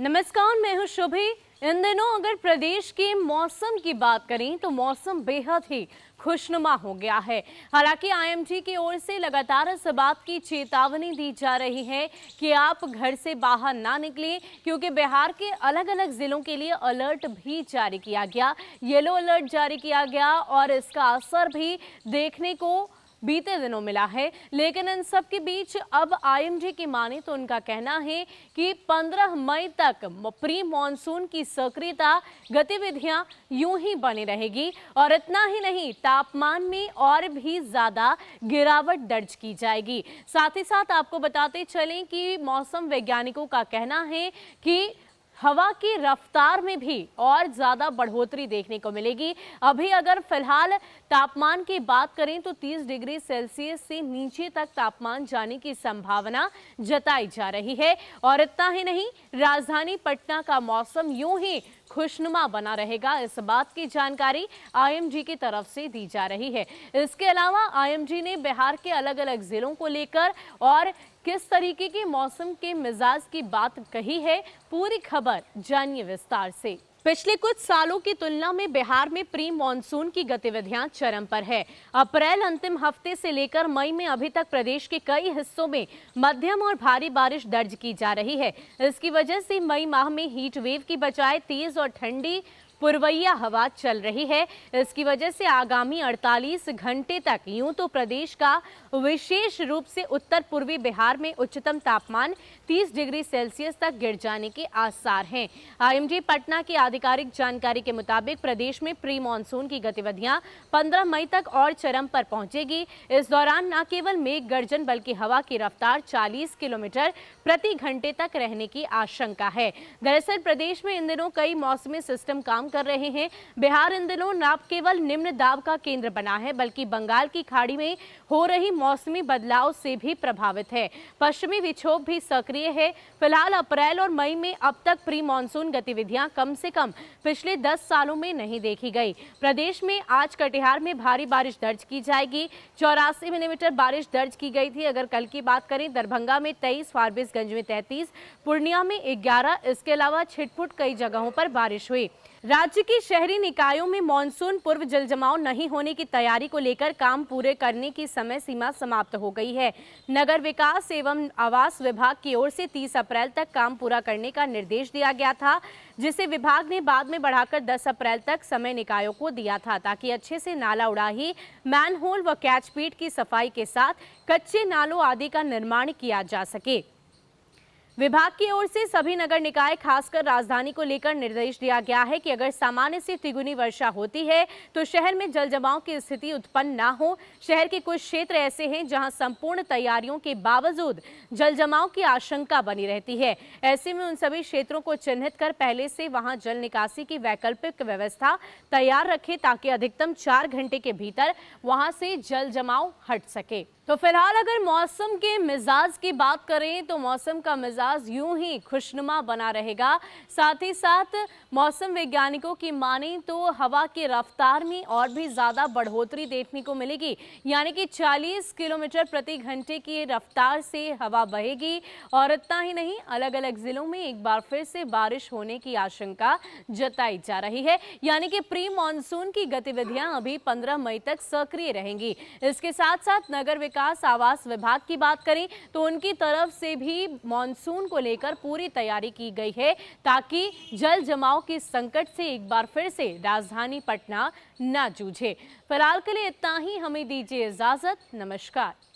नमस्कार, मैं हूं शुभी। इन दिनों अगर प्रदेश के मौसम की बात करें तो मौसम बेहद ही खुशनुमा हो गया है। हालांकि आईएमडी की ओर से लगातार इस बात की चेतावनी दी जा रही है कि आप घर से बाहर ना निकलें, क्योंकि बिहार के अलग अलग जिलों के लिए अलर्ट भी जारी किया गया, येलो अलर्ट जारी किया गया और इसका असर भी देखने को बीते दिनों मिला है। लेकिन इन सब के बीच अब आईएमडी की माने तो उनका कहना है कि 15 मई तक प्री मॉनसून की सक्रियता गतिविधियां यूं ही बनी रहेगी और इतना ही नहीं, तापमान में और भी ज्यादा गिरावट दर्ज की जाएगी। साथ ही साथ आपको बताते चलें कि मौसम वैज्ञानिकों का कहना है कि हवा की रफ्तार में भी और ज्यादा बढ़ोतरी देखने को मिलेगी। अभी अगर फिलहाल तापमान की बात करें तो 30 डिग्री सेल्सियस से नीचे तक तापमान जाने की संभावना जताई जा रही है। और इतना ही नहीं, राजधानी पटना का मौसम यूं ही खुशनुमा बना रहेगा, इस बात की जानकारी आईएमडी की तरफ से दी जा रही है। इसके अलावा आईएमडी ने बिहार के अलग अलग जिलों को लेकर और किस तरीके के मौसम के मिजाज की बात कही है, पूरी खबर जानिए विस्तार से। पिछले कुछ सालों की तुलना में बिहार में प्री मॉनसून की गतिविधियां चरम पर है। अप्रैल अंतिम हफ्ते से लेकर मई में अभी तक प्रदेश के कई हिस्सों में मध्यम और भारी बारिश दर्ज की जा रही है। इसकी वजह से मई माह में हीट वेव की बजाय तेज और ठंडी पुरवैया हवा चल रही है। इसकी वजह से आगामी 48 घंटे तक यूं तो प्रदेश का विशेष रूप से उत्तर पूर्वी बिहार में उच्चतम तापमान 30 डिग्री सेल्सियस तक गिर जाने के आसार हैं। आईएमडी पटना की आधिकारिक जानकारी के मुताबिक प्रदेश में प्री मॉनसून की गतिविधियां 15 मई तक और चरम पर पहुंचेगी। इस दौरान न केवल मेघ गर्जन बल्कि हवा की रफ्तार 40 किलोमीटर प्रति घंटे तक रहने की आशंका है। दरअसल प्रदेश में इन दिनों कई मौसमी सिस्टम काम कर रहे हैं। बिहार इन दिनों न केवल निम्न दाब का केंद्र बना है बल्कि बंगाल की खाड़ी में हो रही मौसमी बदलाव से भी प्रभावित है। पश्चिमी विक्षोभ भी सक्रिय है। फिलहाल अप्रैल और मई में अब तक प्री मॉनसून गतिविधियां कम से कम पिछले 10 सालों में नहीं देखी गई। प्रदेश में आज कटिहार में भारी बारिश दर्ज की जाएगी। 84 मिलीमीटर बारिश दर्ज की गई थी। अगर कल की बात करें, दरभंगा में 23, फारबिसगंज में 33, पूर्णिया में 11, इसके अलावा छिटपुट कई जगहों पर बारिश हुई। राज्य की शहरी निकायों में मानसून पूर्व जलजमाव नहीं होने की तैयारी को लेकर काम पूरे करने की समय सीमा समाप्त हो गई है। नगर विकास एवं आवास विभाग की ओर से 30 अप्रैल तक काम पूरा करने का निर्देश दिया गया था, जिसे विभाग ने बाद में बढ़ाकर 10 अप्रैल तक समय निकायों को दिया था, ताकि अच्छे से नाला उड़ाही, मैनहोल व कैचपीट की सफाई के साथ कच्चे नालों आदि का निर्माण किया जा सके। विभाग की ओर से सभी नगर निकाय खासकर राजधानी को लेकर निर्देश दिया गया है कि अगर सामान्य से तिगुनी वर्षा होती है तो शहर में जलजमाव की स्थिति उत्पन्न ना हो। शहर के कुछ क्षेत्र ऐसे हैं जहां संपूर्ण तैयारियों के बावजूद जलजमाव की आशंका बनी रहती है। ऐसे में उन सभी क्षेत्रों को चिन्हित कर पहले से वहां जल निकासी की वैकल्पिक व्यवस्था तैयार रखें, ताकि अधिकतम 4 घंटे के भीतर वहां से जलजमाव हट सके। तो फिलहाल अगर मौसम के मिजाज की बात करें तो मौसम का मिजाज यूं ही खुशनुमा बना रहेगा। साथ ही साथ मौसम वैज्ञानिकों की माने तो हवा की रफ्तार में और भी ज़्यादा बढ़ोतरी देखने को मिलेगी, यानी कि 40 किलोमीटर प्रति घंटे की रफ्तार से हवा बहेगी। और इतना ही नहीं, अलग अलग जिलों में एक बार फिर से बारिश होने की आशंका जताई जा रही है, यानी कि प्री मॉनसून की गतिविधियां अभी 15 मई तक सक्रिय रहेंगी। इसके साथ साथ नगर विकास आवास विभाग की बात करें तो उनकी तरफ से भी मॉनसून को लेकर पूरी तैयारी की गई है, ताकि जल जमाव के संकट से एक बार फिर से राजधानी पटना न जूझे। फिलहाल के लिए इतना ही, हमें दीजिए इजाजत। नमस्कार।